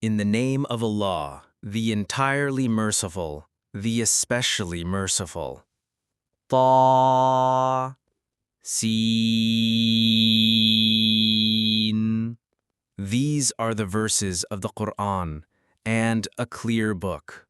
In the name of Allah, the entirely merciful, the especially merciful. Ta, Seen. These are the verses of the Quran and a clear book,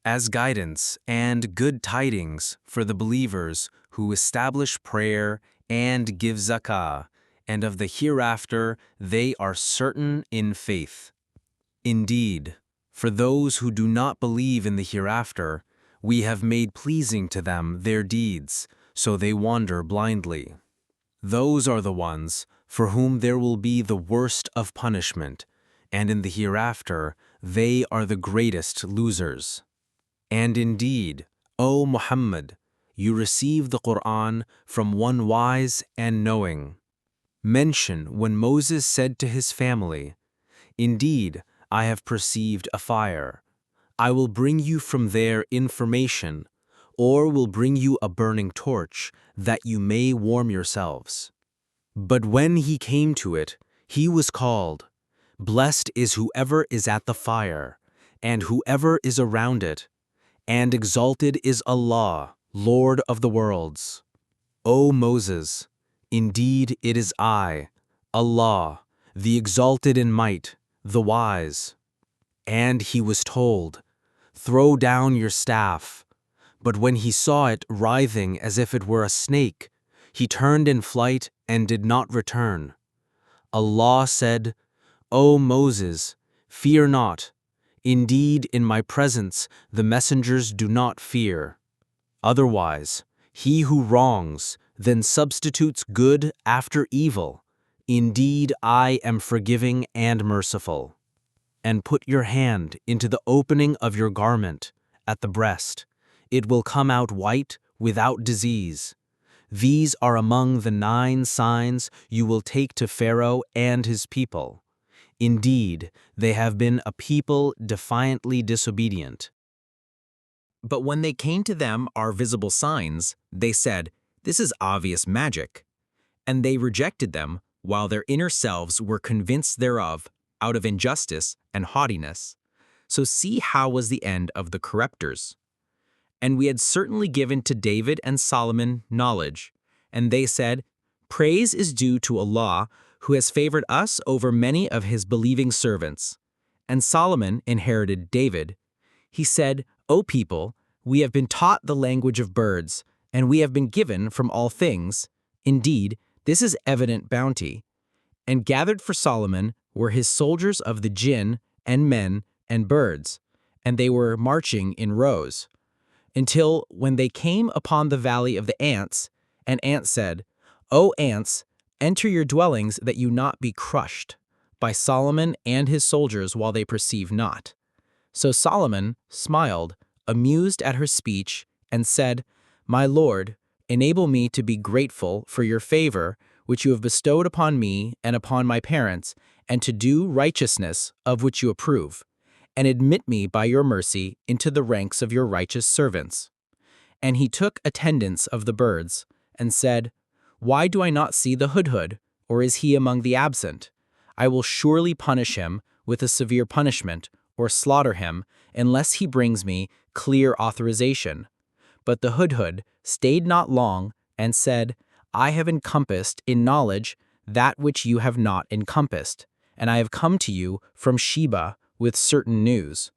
as guidance and good tidings for the believers who establish prayer and give zakah, and of the hereafter they are certain in faith. Indeed, for those who do not believe in the hereafter, we have made pleasing to them their deeds, so they wander blindly. Those are the ones for whom there will be the worst of punishment, and in the hereafter they are the greatest losers. And indeed, O Muhammad, you receive the Quran from one wise and knowing. Mention when Moses said to his family, "Indeed, I have perceived a fire. I will bring you from there information, or will bring you a burning torch, that you may warm yourselves." But when he came to it, he was called, "Blessed is whoever is at the fire, and whoever is around it, and exalted is Allah, Lord of the worlds." O Moses, indeed it is I, Allah, the exalted in might, the wise. And he was told, "Throw down your staff." But when he saw it writhing as if it were a snake, he turned in flight and did not return. Allah said, "O Moses, fear not. Indeed, in my presence the messengers do not fear. Otherwise, he who wrongs, then substitutes good after evil. Indeed, I am forgiving and merciful." And put your hand into the opening of your garment, at the breast. It will come out white, without disease. These are among the 9 signs you will take to Pharaoh and his people. Indeed, they have been a people defiantly disobedient. But when they came to them our visible signs, they said, "This is obvious magic." And they rejected them, while their inner selves were convinced thereof, out of injustice and haughtiness. So see how was the end of the corrupters. And we had certainly given to David and Solomon knowledge, and they said, "Praise is due to Allah, who has favored us over many of his believing servants." And Solomon inherited David. He said, "O people, we have been taught the language of birds, and we have been given from all things. Indeed, this is evident bounty." And gathered for Solomon were his soldiers of the jinn and men and birds, and they were marching in rows, until when they came upon the valley of the ants, an ant said, "O ants, enter your dwellings that you not be crushed by Solomon and his soldiers while they perceive not." So Solomon smiled, amused at her speech, and said, "My Lord, enable me to be grateful for your favor, which you have bestowed upon me and upon my parents, and to do righteousness, of which you approve, and admit me by your mercy into the ranks of your righteous servants." And he took attendance of the birds, and said, "Why do I not see the hudhud, or is he among the absent? I will surely punish him with a severe punishment, or slaughter him, unless he brings me clear authorization." But the hudhud stayed not long, and said, "I have encompassed in knowledge that which you have not encompassed, and I have come to you from Sheba with certain news.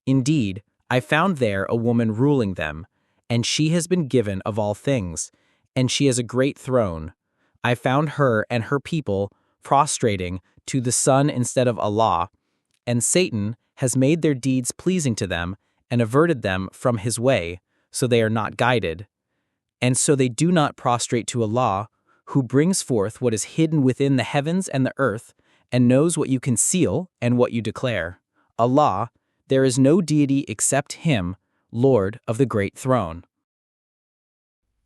Indeed, I found there a woman ruling them, and she has been given of all things, and she has a great throne. I found her and her people prostrating to the sun instead of Allah, and Satan has made their deeds pleasing to them and averted them from his way, so they are not guided. And so they do not prostrate to Allah, who brings forth what is hidden within the heavens and the earth, and knows what you conceal and what you declare. Allah, there is no deity except Him, Lord of the great throne."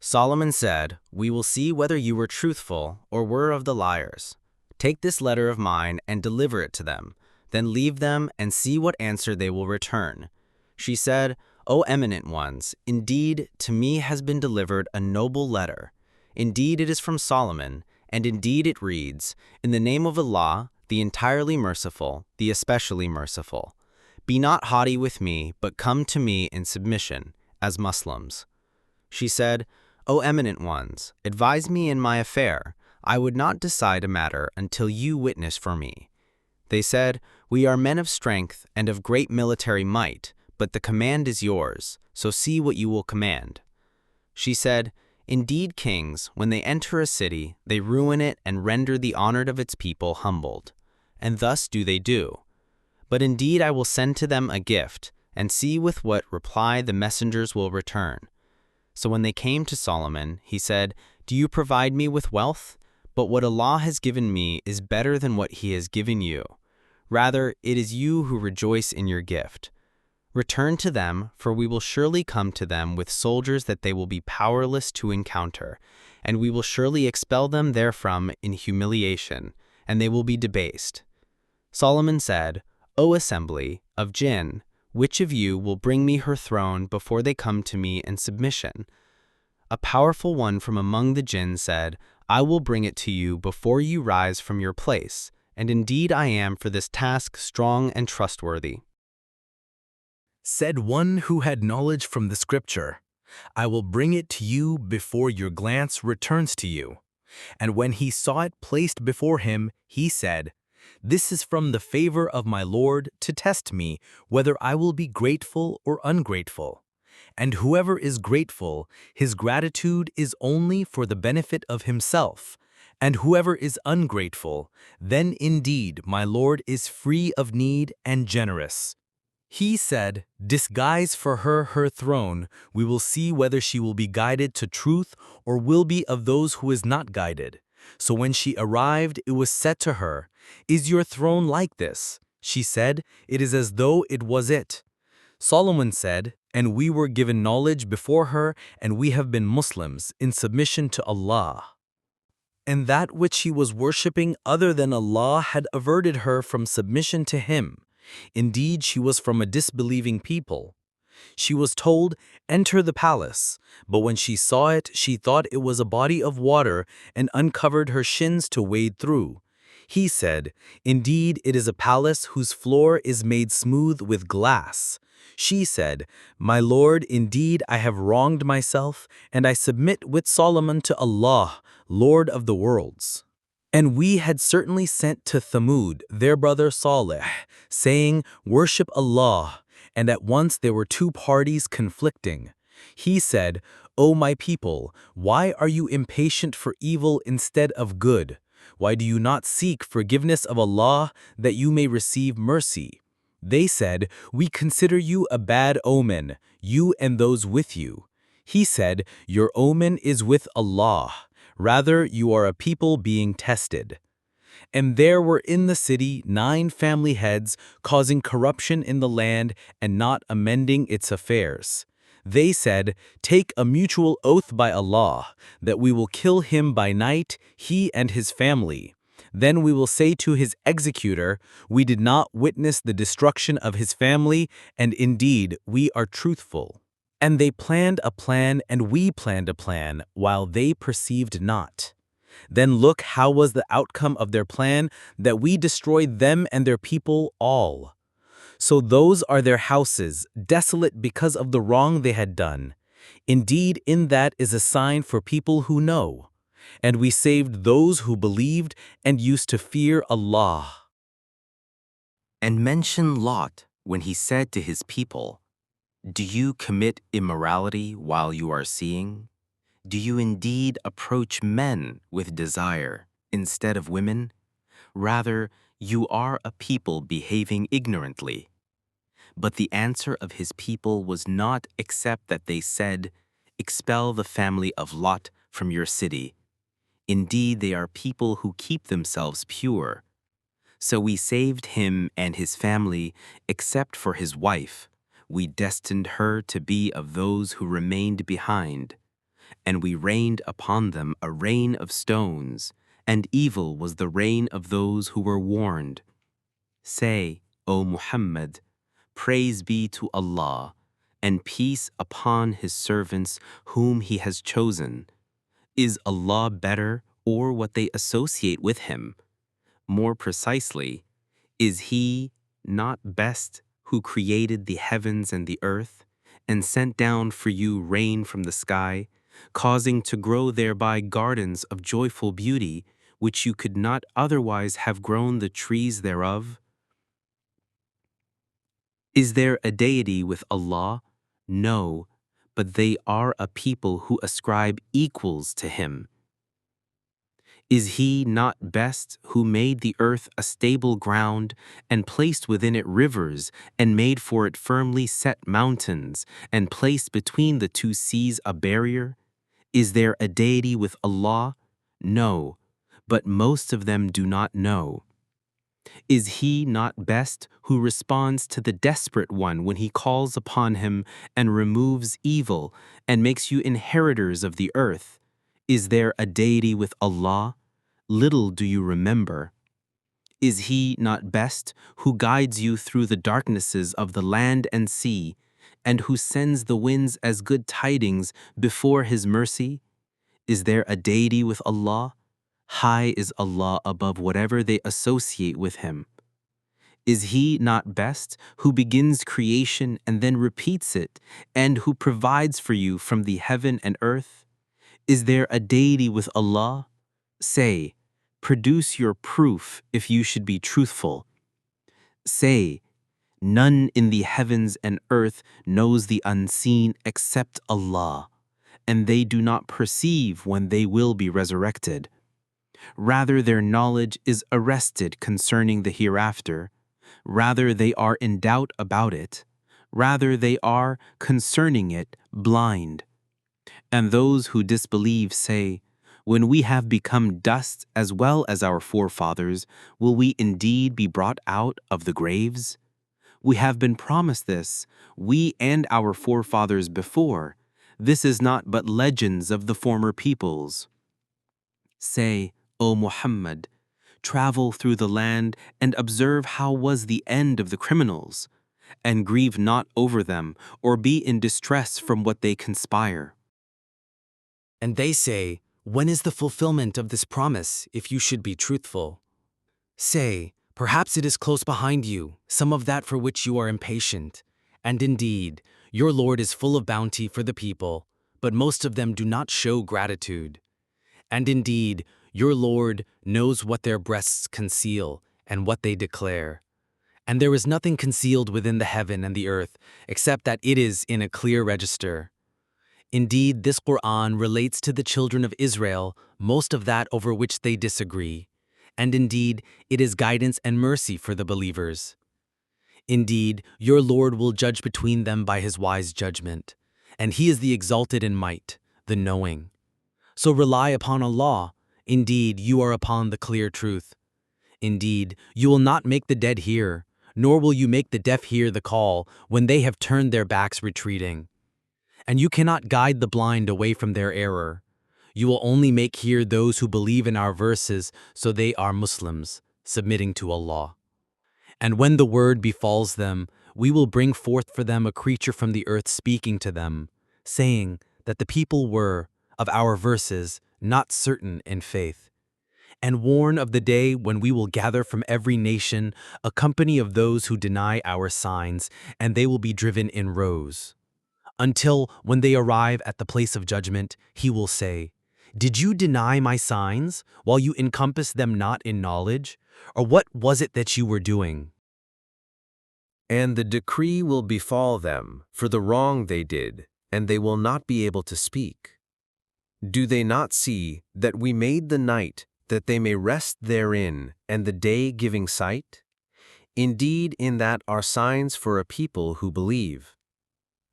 Solomon said, "We will see whether you were truthful or were of the liars. Take this letter of mine and deliver it to them, then leave them and see what answer they will return." She said, "O eminent ones, indeed to me has been delivered a noble letter. Indeed it is from Solomon, and indeed it reads, in the name of Allah, the entirely merciful, the especially merciful. Be not haughty with me, but come to me in submission, as Muslims." She said, "O eminent ones, advise me in my affair. I would not decide a matter until you witness for me." They said, "We are men of strength and of great military might, but the command is yours, so see what you will command." She said, "Indeed, kings, when they enter a city, they ruin it and render the honored of its people humbled. And thus do they do. But indeed I will send to them a gift, and see with what reply the messengers will return." So when they came to Solomon, he said, "Do you provide me with wealth? But what Allah has given me is better than what He has given you. Rather, it is you who rejoice in your gift. Return to them, for we will surely come to them with soldiers that they will be powerless to encounter, and we will surely expel them therefrom in humiliation, and they will be debased." Solomon said, "O assembly of jinn, which of you will bring me her throne before they come to me in submission?" A powerful one from among the jinn said, "I will bring it to you before you rise from your place, and indeed I am for this task strong and trustworthy." Said one who had knowledge from the scripture, "I will bring it to you before your glance returns to you." And when he saw it placed before him, he said, "This is from the favor of my Lord to test me whether I will be grateful or ungrateful. And whoever is grateful, his gratitude is only for the benefit of himself. And whoever is ungrateful, then indeed my Lord is free of need and generous." He said, "Disguise for her throne. We will see whether she will be guided to truth or will be of those who is not guided." So when she arrived, it was said to her, "Is your throne like this?" She said, "It is as though it was it." Solomon said, "And we were given knowledge before her, and we have been Muslims in submission to Allah." And that which she was worshipping other than Allah had averted her from submission to Him. Indeed, she was from a disbelieving people. She was told, "Enter the palace," but when she saw it, she thought it was a body of water and uncovered her shins to wade through. He said, "Indeed, it is a palace whose floor is made smooth with glass." She said, "My Lord, indeed I have wronged myself, and I submit with Solomon to Allah, Lord of the worlds." And we had certainly sent to Thamud their brother Saleh, saying, "Worship Allah." And at once there were two parties conflicting. He said, "O my people, why are you impatient for evil instead of good? Why do you not seek forgiveness of Allah that you may receive mercy?" They said, "We consider you a bad omen, you and those with you." He said, "Your omen is with Allah. Rather, you are a people being tested." And there were in the city 9 family heads, causing corruption in the land and not amending its affairs. They said, "Take a mutual oath by Allah, that we will kill him by night, he and his family. Then we will say to his executor, we did not witness the destruction of his family, and indeed we are truthful." And they planned a plan, and we planned a plan, while they perceived not. Then look how was the outcome of their plan, that we destroyed them and their people all. So those are their houses, desolate because of the wrong they had done. Indeed, in that is a sign for people who know. And we saved those who believed and used to fear Allah. And mention Lot when he said to his people, "Do you commit immorality while you are seeing? Do you indeed approach men with desire instead of women? Rather, you are a people behaving ignorantly." But the answer of his people was not except that they said, "Expel the family of Lot from your city. Indeed, they are people who keep themselves pure." So we saved him and his family, except for his wife. We destined her to be of those who remained behind. And we rained upon them a rain of stones, and evil was the rain of those who were warned. Say, O Muhammad, praise be to Allah, and peace upon His servants whom He has chosen. Is Allah better or what they associate with Him? more precisely, is He not best who created the heavens and the earth, and sent down for you rain from the sky, causing to grow thereby gardens of joyful beauty, which you could not otherwise have grown the trees thereof? Is there a deity with Allah? No, but they are a people who ascribe equals to Him. Is He not best who made the earth a stable ground, and placed within it rivers, and made for it firmly set mountains, and placed between the two seas a barrier? Is there a deity with Allah? No, but most of them do not know. Is He not best who responds to the desperate one when he calls upon Him and removes evil and makes you inheritors of the earth? Is there a deity with Allah? Little do you remember. Is He not best who guides you through the darknesses of the land and sea, and who sends the winds as good tidings before His mercy? Is there a deity with Allah? High is Allah above whatever they associate with Him. Is He not best who begins creation and then repeats it, and who provides for you from the heaven and earth? Is there a deity with Allah? Say, produce your proof if you should be truthful. Say, none in the heavens and earth knows the unseen except Allah, and they do not perceive when they will be resurrected. Rather, their knowledge is arrested concerning the hereafter. Rather, they are in doubt about it. Rather, they are, concerning it, blind. And those who disbelieve say, when we have become dust as well as our forefathers, will we indeed be brought out of the graves? We have been promised this, we and our forefathers before. This is not but legends of the former peoples. Say, O Muhammad, travel through the land and observe how was the end of the criminals, and grieve not over them or be in distress from what they conspire. And they say, when is the fulfillment of this promise, if you should be truthful? Say, perhaps it is close behind you, some of that for which you are impatient. And indeed, your Lord is full of bounty for the people, but most of them do not show gratitude. And indeed, your Lord knows what their breasts conceal and what they declare. And there is nothing concealed within the heaven and the earth, except that it is in a clear register. Indeed, this Quran relates to the children of Israel most of that over which they disagree. And indeed, it is guidance and mercy for the believers. Indeed, your Lord will judge between them by His wise judgment, and He is the exalted in might, the knowing. So rely upon Allah. Indeed, you are upon the clear truth. Indeed, you will not make the dead hear, nor will you make the deaf hear the call when they have turned their backs retreating. And you cannot guide the blind away from their error. You will only make hear those who believe in our verses, so they are Muslims, submitting to Allah. And when the word befalls them, we will bring forth for them a creature from the earth speaking to them, saying that the people were, of our verses, not certain in faith. And warn of the day when we will gather from every nation a company of those who deny our signs, and they will be driven in rows. Until, when they arrive at the place of judgment, He will say, did you deny my signs, while you encompass them not in knowledge? Or what was it that you were doing? And the decree will befall them for the wrong they did, and they will not be able to speak. Do they not see that we made the night that they may rest therein, and the day giving sight? Indeed, in that are signs for a people who believe.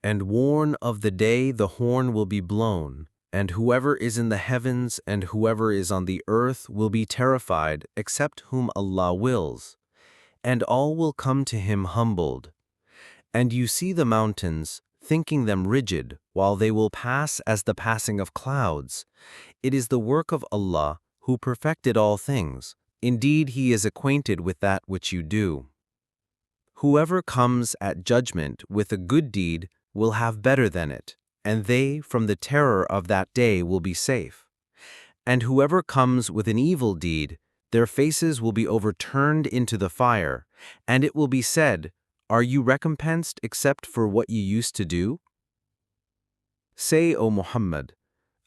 And warn of the day the horn will be blown, and whoever is in the heavens and whoever is on the earth will be terrified, except whom Allah wills, and all will come to Him humbled. And you see the mountains, thinking them rigid, while they will pass as the passing of clouds. It is the work of Allah, who perfected all things. Indeed, He is acquainted with that which you do. Whoever comes at judgment with a good deed will have better than it, and they from the terror of that day will be safe. And whoever comes with an evil deed, Their faces will be overturned into the fire, and it will be said, "Are you recompensed except for what you used to do?" Say, O Muhammad,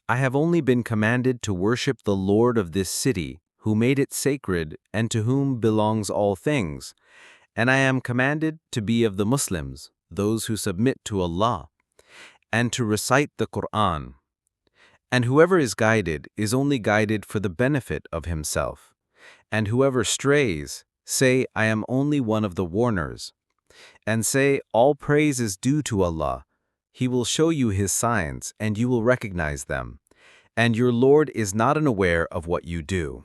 I have only been commanded to worship the Lord of this city, who made it sacred and to whom belongs all things, and I am commanded to be of the Muslims, those who submit to Allah, and to recite the Quran. And whoever is guided is only guided for the benefit of himself. And whoever strays, say, I am only one of the warners. And say, all praise is due to Allah. He will show you His signs, and you will recognize them. And your Lord is not unaware of what you do.